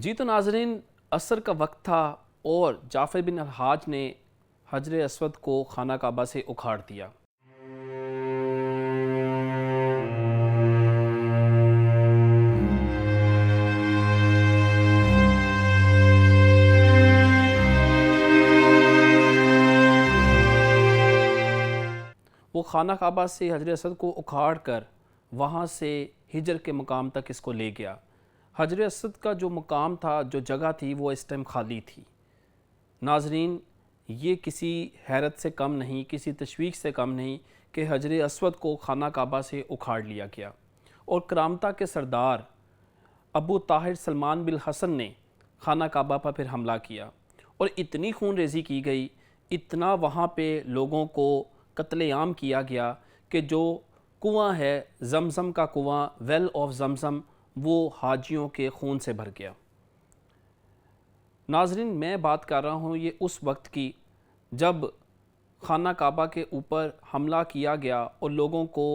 जी तो नाजरीन, असर का वक्त था और जाफ़र बिन अलहाज ने हजर अस्वद को खाना काबा से उखाड़ दिया। वो खाना काबा से हजर अस्वद को उखाड़ कर वहाँ से हिजर के मकाम तक इसको ले गया। हजर अस्वद का जो मकाम था, जो जगह थी, वो इस टाइम खाली थी। नाजरीन, ये किसी हैरत से कम नहीं, किसी तशवीश से कम नहीं कि हजर अस्वद को खाना काबा से उखाड़ लिया गया और करामता के सरदार अबू ताहिर सलमान बिन हसन ने खाना काबा पर फिर हमला किया और इतनी खून रेज़ी की गई, इतना वहाँ पे लोगों को कत्लेआम किया गया कि जो कुआं है जमज़म का कुआं, वेल ऑफ जमज़म, वो हाजियों के खून से भर गया। नाजरीन, मैं बात कर रहा हूँ ये उस वक्त की जब खाना काबा के ऊपर हमला किया गया और लोगों को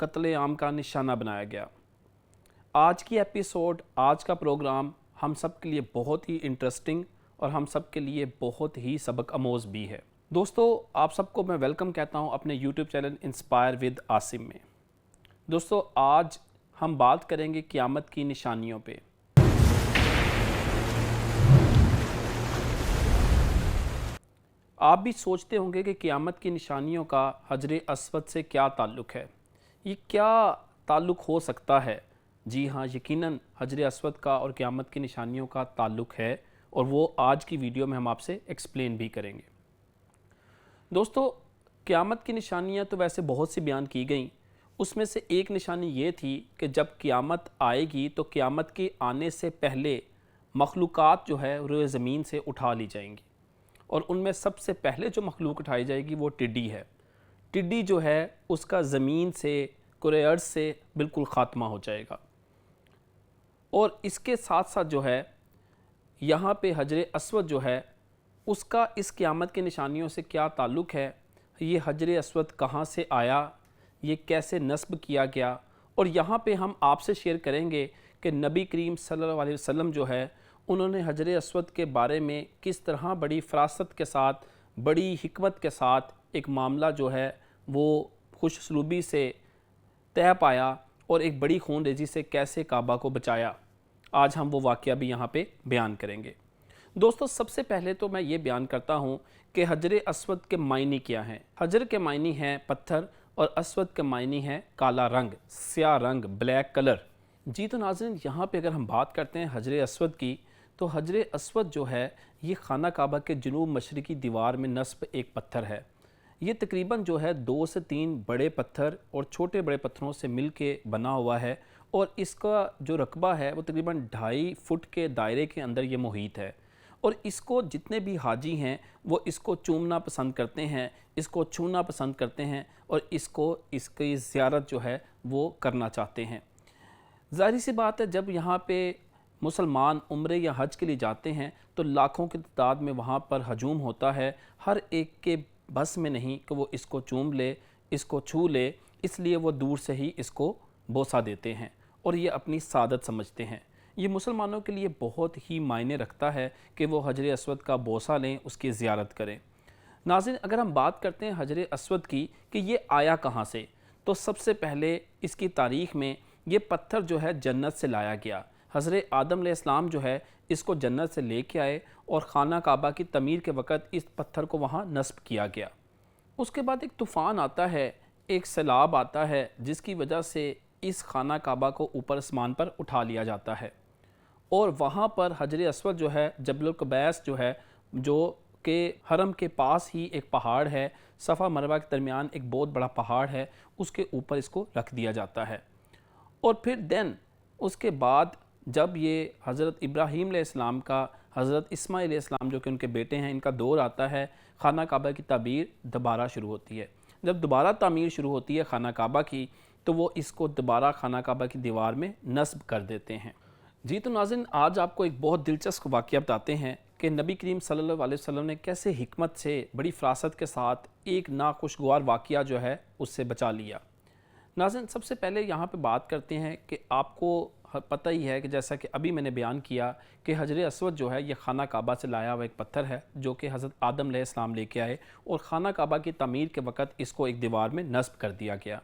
कत्लेआम का निशाना बनाया गया। आज की एपिसोड, आज का प्रोग्राम हम सब के लिए बहुत ही इंटरेस्टिंग और हम सब के लिए बहुत ही सबक आमोज़ भी है। दोस्तों, आप सबको मैं वेलकम कहता हूं अपने YouTube channel inspire with Asim में। दोस्तों, आज हम बात करेंगे क़यामत की निशानियों पे। आप भी सोचते होंगे कि क़यामत की निशानियों का हजर अस्वद से क्या ताल्लुक़ है, ये क्या ताल्लुक़ हो सकता है। जी हाँ, यकीनन हजर अस्वद का और क़यामत की निशानियों का ताल्लुक़ है और वो आज की वीडियो में हम आपसे एक्सप्लेन भी करेंगे। दोस्तों, क़यामत की निशानियाँ तो वैसे बहुत सी बयान की गई, उसमें से एक निशानी ये थी कि जब क़यामत आएगी तो क़यामत के आने से पहले मखलूक़ात जो है वो ज़मीन से उठा ली जाएंगी और उनमें सबसे पहले जो मखलूक उठाई जाएगी वो टिड्डी है। टिड्डी जो है उसका ज़मीन से, कुरे अर्ज़ से बिल्कुल ख़ात्मा हो जाएगा। और इसके साथ साथ जो है यहाँ पे हजर अस्वद जो है उसका इस क़यामत की निशानियों से क्या ताल्लुक़ है, ये हजर अस्वद कहाँ से आया, ये कैसे नस्ब किया गया। और यहाँ पे हम आपसे शेयर करेंगे कि नबी करीम सल्लल्लाहु अलैहि वसल्लम जो है उन्होंने हजर अस्वद के बारे में किस तरह बड़ी फ़रासत के साथ, बड़ी हिकमत के साथ एक मामला जो है वो खुशसलूबी से तय पाया और एक बड़ी खून रेज़ी से कैसे काबा को बचाया। आज हम वो वाक़या भी यहाँ पे बयान करेंगे। दोस्तों, सबसे पहले तो मैं ये बयान करता हूँ कि हजर अस्वद के मायने क्या हैं। हजर के मायने हैं पत्थर और अस्वद के मायने हैं काला रंग, स्याह रंग, ब्लैक कलर। जी तो नाज़रीन, यहाँ पे अगर हम बात करते हैं हजर अस्वद की, तो हजर अस्वद जो है ये खाना काबा के जनूब मशरिकी दीवार में नस्ब एक पत्थर है। ये तकरीबन जो है 2 से 3 बड़े पत्थर और छोटे बड़े पत्थरों से मिल के बना हुआ है और इसका जो रकबा है वो तकरीबन 2.5 फुट के दायरे के अंदर ये मुहीत है। और इसको जितने भी हाजी हैं वो इसको चूमना पसंद करते हैं, इसको छूना पसंद करते हैं और इसकी ज़ियारत जो है वो करना चाहते हैं। ज़ाहिर सी बात है, जब यहाँ पे मुसलमान उम्रे या हज के लिए जाते हैं तो लाखों की तादाद में वहाँ पर हजूम होता है। हर एक के बस में नहीं कि वो इसको चूम ले, इसको छू ले, इसलिए वो दूर से ही इसको बोसा देते हैं और ये अपनी सादत समझते हैं। ये मुसलमानों के लिए बहुत ही मायने रखता है कि वो हजर अस्वद का बोसा लें, उसकी ज़ियारत करें। नाज़रीन, अगर हम बात करते हैं हजर अस्वद की कि ये आया कहाँ से, तो सबसे पहले इसकी तारीख़ में ये पत्थर जो है जन्नत से लाया गया। हज़रत आदम अलैहिस्सलाम जो है इसको जन्नत से लेके आए और खाना काबा की तमीर के वक़्त इस पत्थर को वहाँ नस्ब किया गया। उसके बाद एक तूफ़ान आता है, एक सैलाब आता है, जिसकी वजह से इस खाना काबा को ऊपर आसमान पर उठा लिया जाता है और वहाँ पर हजर अस्वद जो है जबल कुबैस जो है, जो कि हरम के पास ही एक पहाड़ है, सफ़ा मरवा के दरमियान एक बहुत बड़ा पहाड़ है, उसके ऊपर इसको रख दिया जाता है। और फिर उसके बाद जब ये हज़रत इब्राहीम अलैहिस्सलाम का, हज़रत इस्माईल अलैहिस्सलाम जो कि उनके बेटे हैं, इनका दौर आता है, खाना काबा की तामीर दोबारा शुरू होती है। जब दोबारा तामीर शुरू होती है खाना काबा की, तो वो इसको दोबारा खाना काबा की दीवार में नस्ब कर देते हैं। जी तो नाज़रीन, आज आपको एक बहुत दिलचस्प वाक़या बताते हैं कि नबी करीम सल्लल्लाहु अलैहि वसल्लम ने कैसे हिकमत से, बड़ी फ़रासत के साथ एक नाखुशगवार वाक़या जो है उससे बचा लिया। नाज़रीन, सबसे पहले यहाँ पे बात करते हैं कि आपको पता ही है कि जैसा कि अभी मैंने बयान किया कि हजर अस्वद जो है ये खाना काबा से लाया हुआ एक पत्थर है जो कि हज़रत आदम अलैहिस्सलाम लेके आए और खाना काबा की तमीर के वक़्त इसको एक दीवार में नस्ब कर दिया गया।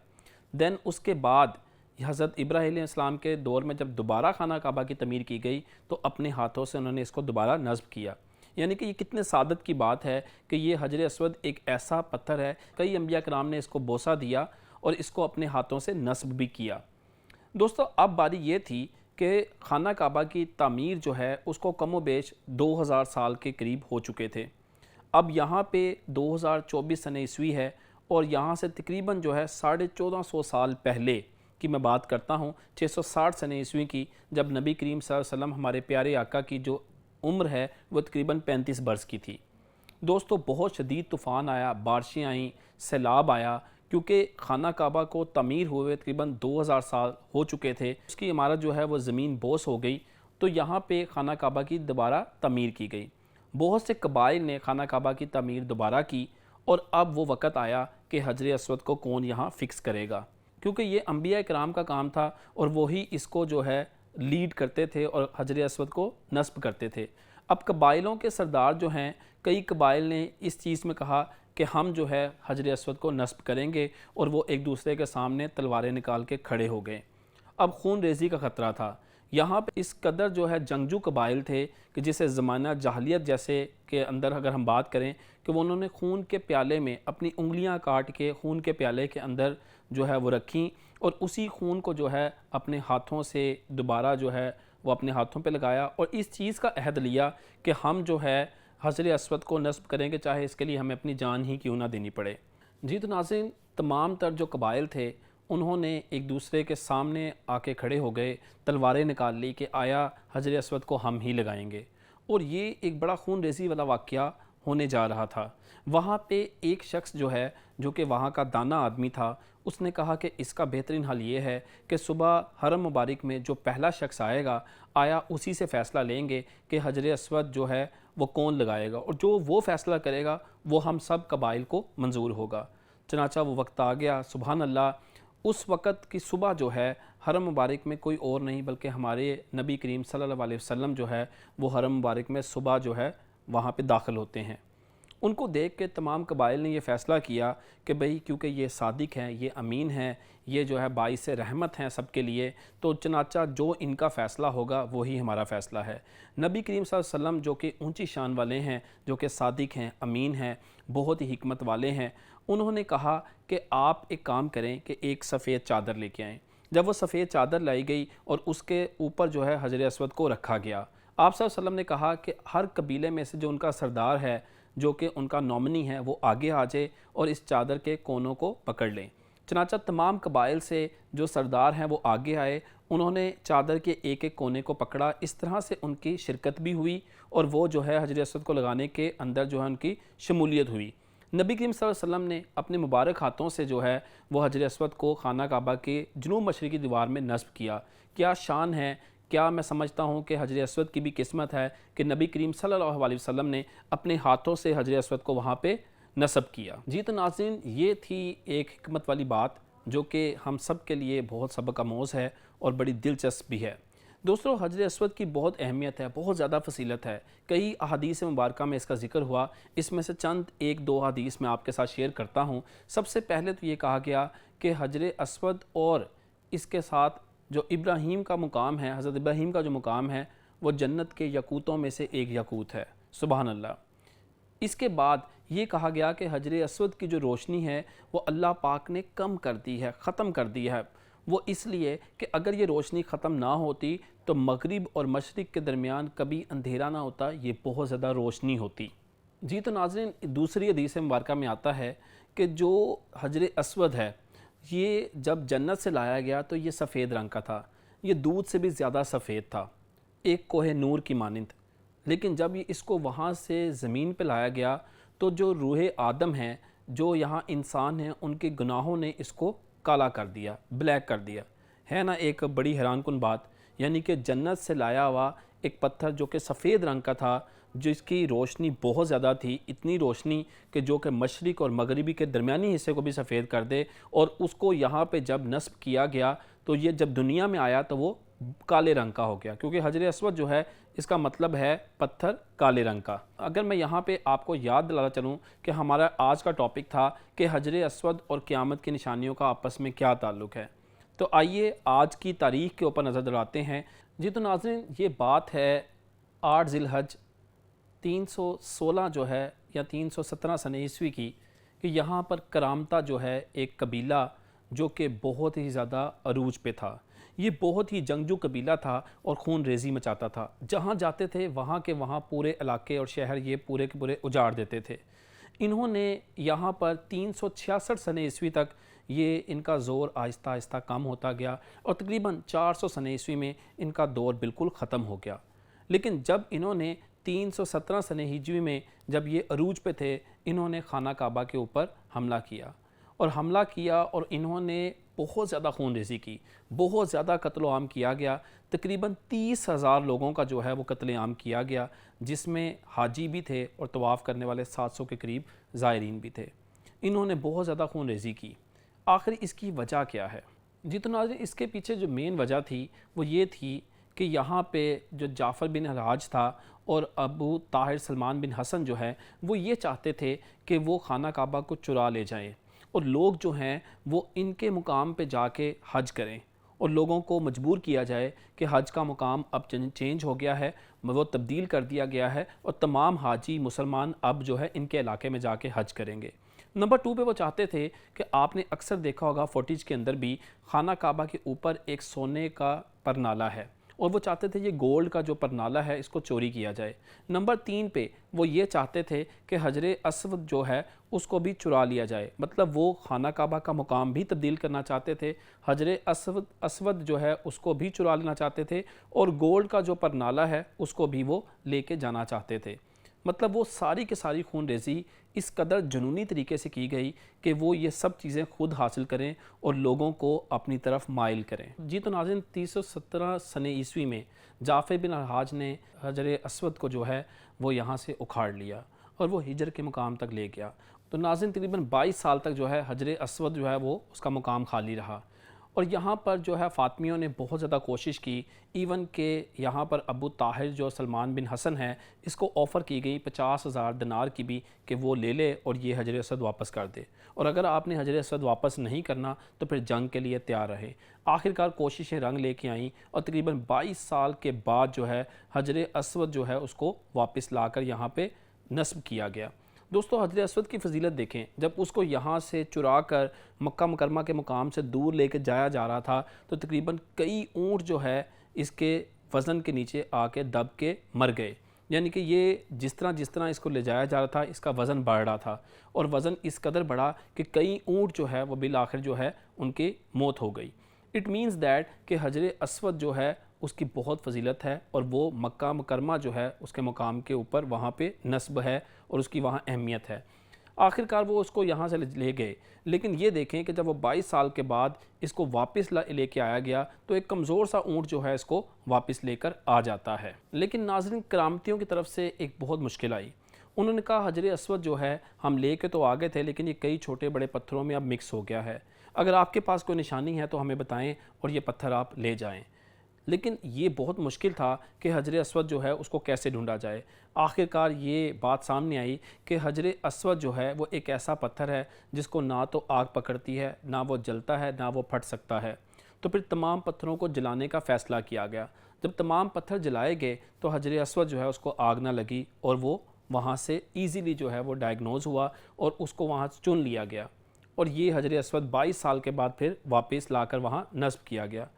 देन उसके बाद हज़रत इब्राहीम अलैहिस्सलाम के दौर में जब दोबारा खाना काबा की तमीर की गई तो अपने हाथों से उन्होंने इसको दोबारा नस्ब किया। यानी कि ये कितने सादत की बात है कि ये हजर अस्वद एक ऐसा पत्थर है, कई अंबिया कराम ने इसको बोसा दिया और इसको अपने हाथों से नस्ब भी किया। दोस्तों अब बारी ये थी कि खाना काबा की तामीर जो है उसको कमो बेश 2000 साल के करीब हो चुके थे। अब यहाँ पे 2024 सन ईस्वी है और यहाँ से तकरीबन जो है 1450 साल पहले की मैं बात करता हूँ, 660 सन ईस्वी की, जब नबी करीम सल्लल्लाहु अलैहि वसल्लम हमारे प्यारे आका की जो उम्र है वो तकरीबन 35 बरस की थी। दोस्तों बहुत शदीद तूफ़ान आया, बारिशें आईं, सैलाब आया, क्योंकि खाना काबा को तमीर हुए तकरीबन 2000 साल हो चुके थे। उसकी इमारत जो है वो ज़मीन बोस हो गई, तो यहाँ पे खाना काबा की दोबारा तमीर की गई। बहुत से कबाइल ने खाना काबा की तमीर दोबारा की और अब वो वक़्त आया कि हजर अस्वद को कौन यहाँ फ़िक्स करेगा, क्योंकि ये अंबिया इकराम का काम था और वही इसको जो है लीड करते थे और हजर अस्वद को नस्ब करते थे। अब कबाइलों के सरदार जो हैं, कई कबाइल ने इस चीज़ में कहा कि हम जो है हजर अस्वद को नस्ब करेंगे और वो एक दूसरे के सामने तलवारें निकाल के खड़े हो गए। अब खून रेज़ी का ख़तरा था। यहाँ पे इस कदर जो है जंगजू कबाइल थे कि जिसे ज़माना जाहलियत जैसे के अंदर अगर हम बात करें कि वो उन्होंने खून के प्याले में अपनी उंगलियां काट के खून के प्याले के अंदर जो है वो रखी और उसी खून को जो है अपने हाथों से दोबारा जो है वो अपने हाथों पे लगाया और इस चीज़ का अहद लिया कि हम जो है हजर अस्वद को नस्ब करेंगे, चाहे इसके लिए हमें अपनी जान ही क्यों ना देनी पड़े। जी तो नाज़रीन, तमाम तर जो कबाइल थे उन्होंने एक दूसरे के सामने आके खड़े हो गए, तलवारें निकाल ली कि आया हजर अस्वद को हम ही लगाएंगे। और ये एक बड़ा खून रेज़ी वाला वाक़या होने जा रहा था। वहाँ पे एक शख्स जो है, जो कि वहाँ का दाना आदमी था, उसने कहा कि इसका बेहतरीन हल ये है कि सुबह हरम मुबारक में जो पहला शख्स आएगा, आया उसी से फ़ैसला लेंगे कि हजर अस्वद जो है वो कौन लगाएगा और जो वो फ़ैसला करेगा वो हम सब कबाइल को मंजूर होगा। चनाचा वो वक्त आ गया, सुबहान अल्लाह। उस वक़्त की सुबह जो है हरम मुबारक में कोई और नहीं बल्कि हमारे नबी करीम सल्लल्लाहु अलैहि वसल्लम जो है वो हरम मुबारक में सुबह जो है वहाँ पे दाखिल होते हैं। उनको देख के तमाम कबाइल ने ये फ़ैसला किया कि भाई क्योंकि ये सादिक हैं, ये अमीन हैं, ये जो है बाइस रहमत हैं सबके लिए, तो चनाचा जो इनका फ़ैसला होगा वही हमारा फ़ैसला है। नबी करीम सल्लल्लाहु अलैहि वसल्लम जो कि ऊंची शान वाले हैं, जो कि सादिक हैं, अमीन हैं, बहुत ही हिकमत वाले हैं, उन्होंने कहा कि आप एक काम करें कि एक सफ़ेद चादर लेके आएँ। जब वो सफ़ेद चादर लाई गई और उसके ऊपर जो है हजर अस्वद को रखा गया, आप सल्लल्लाहु अलैहि वसल्लम ने कहा कि हर कबीले में से जो उनका सरदार है, जो कि उनका नॉमिनी है, वो आगे आ जाए और इस चादर के कोनों को पकड़ लें। चनाचा तमाम कबाइल से जो सरदार हैं वो आगे आए, उन्होंने चादर के एक एक कोने को पकड़ा। इस तरह से उनकी शिरकत भी हुई और वो जो है हजर अस्वद को लगाने के अंदर जो है उनकी शमूलियत हुई। नबी करीम सल्लल्लाहु अलैहि वसल्लम ने अपने मुबारक हाथों से जो है वो हजर अस्वद को खाना काबा के जनूब मशरिकी दीवार में नस्ब किया। क्या शान है! क्या मैं समझता हूँ कि हजर अस्वद की भी किस्मत है कि नबी करीम सल्लल्लाहु अलैहि वसल्लम ने अपने हाथों से हजर अस्वद को वहाँ पे नस्ब किया। जी तो नाज़रीन, ये थी एक हिकमत वाली बात जो कि हम सब के लिए बहुत सबक आमोज़ है और बड़ी दिलचस्प भी है। दोस्तों, हजर अस्वद की बहुत अहमियत है, बहुत ज़्यादा फसीलत है। कई अहादीस मुबारका में इसका ज़िक्र हुआ, इसमें से चंद एक दो हदीस मैं आपके साथ शेयर करता हूँ। सबसे पहले तो ये कहा गया कि हजर अस्वद और इसके साथ जो इब्राहीम का मुकाम है, हज़रत इब्राहीम का जो मुकाम है, वो जन्नत के यकूतों में से एक यकूत है। सुबहान अल्लाह। इसके बाद ये कहा गया कि हजर अस्वद की जो रोशनी है वो अल्लाह पाक ने कम कर दी है, ख़त्म कर दी है। वो इसलिए कि अगर ये रोशनी ख़त्म ना होती तो मगरिब और मशरिक़ के दरमियान कभी अंधेरा ना होता, ये बहुत ज़्यादा रोशनी होती। जी तो नाज़रीन, दूसरी हदीस मुबारका में आता है कि जो हजर अस्वद है, ये जब जन्नत से लाया गया तो ये सफ़ेद रंग का था, ये दूध से भी ज़्यादा सफ़ेद था, एक कोहे नूर की मानिंद। लेकिन जब ये इसको वहाँ से ज़मीन पे लाया गया तो जो रूह आदम है, जो यहाँ इंसान हैं, उनके गुनाहों ने इसको काला कर दिया, ब्लैक कर दिया। है ना एक बड़ी हैरानकुन बात, यानी कि जन्नत से लाया हुआ एक पत्थर जो कि सफ़ेद रंग का था, जिसकी रोशनी बहुत ज़्यादा थी, इतनी रोशनी कि जो कि मशरिक़ और मगरिबी के दरमियानी हिस्से को भी सफ़ेद कर दे, और उसको यहाँ पे जब नस्ब किया गया तो ये जब दुनिया में आया तो वो काले रंग का हो गया, क्योंकि हजर अस्वद जो है इसका मतलब है पत्थर काले रंग का। अगर मैं यहाँ पे आपको याद दिलाना चलूँ कि हमारा आज का टॉपिक था कि हजर अस्वद और क़यामत की निशानियों का आपस में क्या ताल्लुक़ है, तो आइए आज की तारीख़ के ऊपर नज़र डालते हैं। जी तो नाज़रीन, ये बात है 8 ज़िलहज 316 जो है या 317 सने ईस्वी की, कि यहाँ पर करामता जो है एक कबीला जो कि बहुत ही ज़्यादा अरूज पे था। ये बहुत ही जंगजू कबीला था और खून रेजी मचाता था। जहाँ जाते थे वहाँ के वहाँ पूरे इलाके और शहर ये पूरे के पूरे उजाड़ देते थे। इन्होंने यहाँ पर 366 सने ईस्वी तक ये इनका ज़ोर आहिस्ता आहिस्ता कम होता गया और तकरीबन 400 सने ईस्वी में इनका दौर बिल्कुल ख़त्म हो गया। लेकिन जब इन्होंने 317 सने हिजरी में जब ये अरूज पे थे, इन्होंने खाना काबा के ऊपर हमला किया और इन्होंने बहुत ज़्यादा खून रेज़ी की, बहुत ज़्यादा कत्ल आम किया गया। तकरीबन 30,000 लोगों का जो है वो कत्ल आम किया गया, जिसमें हाजी भी थे और तवाफ़ करने वाले 700 के करीब ज़ायरीन भी थे। इन्होंने बहुत ज़्यादा खून रेज़ी की। आखिर इसकी वजह क्या है? जी तो नाज़रीन, इसके पीछे जो मेन वजह थी वो ये थी कि यहाँ पे जो जाफ़र बिन हराज था और अबू ताहिर सलमान बिन हसन जो है वो ये चाहते थे कि वो खाना काबा को चुरा ले जाएं और लोग जो हैं वो इनके मुकाम पे जाके हज करें, और लोगों को मजबूर किया जाए कि हज का मुकाम अब चेंज हो गया है, वो तब्दील कर दिया गया है और तमाम हाजी मुसलमान अब जो है इनके इलाके में जाके हज करेंगे। नंबर 2 पे वो चाहते थे कि आपने अक्सर देखा होगा फुटेज के अंदर भी खाना काबा के ऊपर एक सोने का परनाला है और वो चाहते थे ये गोल्ड का जो परनाला है इसको चोरी किया जाए। नंबर 3 पे वो ये चाहते थे कि हजर अस्वद जो है उसको भी चुरा लिया जाए, मतलब वो खाना काबा का मुकाम भी तब्दील करना चाहते थे, हजर अस्वद जो है उसको भी चुरा लेना चाहते थे और गोल्ड का जो परनाला है उसको भी वो लेके जाना चाहते थे। मतलब वो सारी के सारी खून रेज़ी इस कदर जुनूनी तरीके से की गई कि वो ये सब चीज़ें खुद हासिल करें और लोगों को अपनी तरफ माइल करें। जी तो नाज़रीन, 317 सने ईस्वी में जाफ़र बिन हराज ने हजर अस्वद को जो है वो यहाँ से उखाड़ लिया और वो हिजर के मुकाम तक ले गया। तो नाज़रीन, तकरीबन 22 साल तक जो है हजर अस्वद जो है वो उसका मुकाम खाली रहा और यहाँ पर जो है फ़ातिमियों ने बहुत ज़्यादा कोशिश की। इवन के यहाँ पर अबू ताहिर जो सलमान बिन हसन है इसको ऑफ़र की गई 50,000 दिनार की भी कि वो ले ले और ये हजर अस्वद वापस कर दे, और अगर आपने हजर अस्वद वापस नहीं करना तो फिर जंग के लिए तैयार रहे। आखिरकार कोशिशें रंग लेके आईं और तकरीबन 22 साल के बाद जो है हजर अस्वद जो है उसको वापस लाकर यहाँ पर नस्ब किया गया। दोस्तों, हजर अस्वद की फ़जीलत देखें, जब उसको यहाँ से चुरा कर मक्का मुकरमा के मुकाम से दूर लेके जाया जा रहा था तो तकरीबन कई ऊँट जो है इसके वज़न के नीचे आके दब के मर गए। यानी कि ये जिस तरह इसको ले जाया जा रहा था इसका वज़न बढ़ रहा था और वज़न इस कदर बढ़ा कि कई ऊँट जो है वो बिल आखिर जो है उनकी मौत हो गई। इट मीन्स दैट कि हजर अस्वद जो है उसकी बहुत फजीलत है और वो मक्का मुकरमा जो है उसके मुकाम के ऊपर वहाँ पे नस्ब है और उसकी वहाँ अहमियत है। आखिरकार वो उसको यहाँ से ले गए, लेकिन ये देखें कि जब वो 22 साल के बाद इसको वापस लेके आया गया तो एक कमज़ोर सा ऊँट जो है इसको वापस लेकर आ जाता है। लेकिन नाज़रीन, करामतियों की तरफ से एक बहुत मुश्किल आई। उन्होंने कहा हजर अस्वद जो है हम ले के तो आ गए थे, लेकिन ये कई छोटे बड़े पत्थरों में अब मिक्स हो गया है। अगर आपके पास कोई निशानी है तो हमें बताएं और ये पत्थर आप ले जाएं। लेकिन ये बहुत मुश्किल था कि हजर अस्वद जो है उसको कैसे ढूंढा जाए। आखिरकार ये बात सामने आई कि हजर अस्वद जो है वो एक ऐसा पत्थर है जिसको ना तो आग पकड़ती है, ना वो जलता है, ना वो फट सकता है। तो फिर तमाम पत्थरों को जलाने का फ़ैसला किया गया। जब तमाम पत्थर जलाए गए तो हजर अस्वद जो है उसको आग ना लगी और वो वहाँ से ईज़िली जो है वो डायग्नोज़ हुआ और उसको वहाँ चुन लिया गया और ये हजर अस्वद 22 साल के बाद फिर वापस लाकर वहाँ नस्ब किया गया।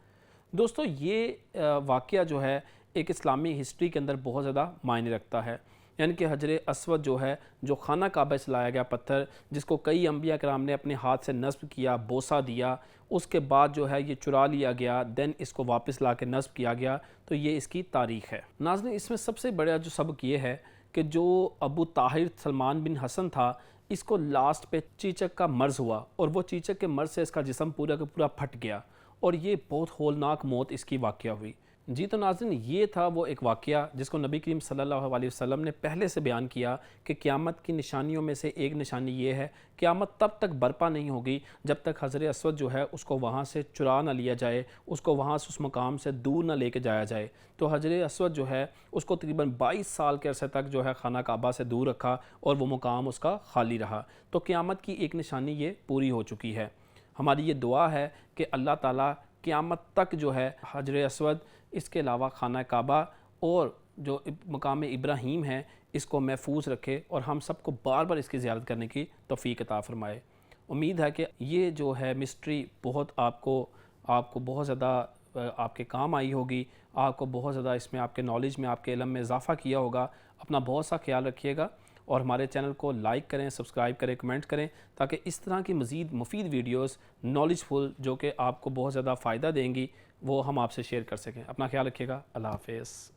दोस्तों, ये वाक़या जो है एक इस्लामी हिस्ट्री के अंदर बहुत ज़्यादा मायने रखता है। यानी कि हजर अस्वद जो है, जो खाना काबा से लाया गया पत्थर जिसको कई अंबिया कराम ने अपने हाथ से नस्ब किया, बोसा दिया, उसके बाद जो है ये चुरा लिया गया, देन इसको वापस ला के नस्ब किया गया, तो ये इसकी तारीख़ है। नाज़रीन, इसमें सबसे बड़ा जो सबक ये है कि जो अबू ताहिर सलमान बिन हसन था इसको लास्ट पे चीचक का मर्ज़ हुआ और वो चीचक के मर्ज़ से इसका जिस्म पूरा का पूरा फट गया और ये बहुत होलनाक मौत इसकी वाक़या हुई। जी तो नाज़रीन, ये था वो एक वाक़या जिसको नबी करीम सल्लल्लाहु अलैहि वसल्लम ने पहले से बयान किया कि क़यामत की निशानियों में से एक निशानी ये है, क़यामत तब तक बर्पा नहीं होगी जब तक हज़रत अस्वद जो है उसको वहाँ से चुरा ना लिया जाए, उसको वहाँ से उस मकाम से दूर ना लेके जाया जाए। तो हज़रत अस्वद जो है उसको तकरीबन 22 साल के अरसे तक जो है खाना काबा से दूर रखा और वो मुकाम उसका खाली रहा। तो क़यामत की एक निशानी ये पूरी हो चुकी है। हमारी ये दुआ है कि अल्लाह ताला क़यामत तक जो है हजर अस्वद, इसके अलावा खाना काबा और जो मकाम इब्राहीम है इसको महफूज रखे और हम सबको बार बार इसकी ज़ियारत करने की तौफ़ीक अता फ़रमाए। उम्मीद है कि ये जो है मिस्ट्री बहुत आपको बहुत ज़्यादा आपके काम आई होगी, आपको बहुत ज़्यादा इसमें आपके नॉलेज में, आपके इल्म में इजाफ़ा किया होगा। अपना बहुत सा ख्याल रखिएगा और हमारे चैनल को लाइक करें, सब्सक्राइब करें, कमेंट करें, ताकि इस तरह की मज़ीद मुफीद वीडियोस नॉलेजफुल जो कि आपको बहुत ज़्यादा फ़ायदा देंगी वो हम आपसे शेयर कर सकें। अपना ख्याल रखिएगा। अल्लाह हाफ़िज़।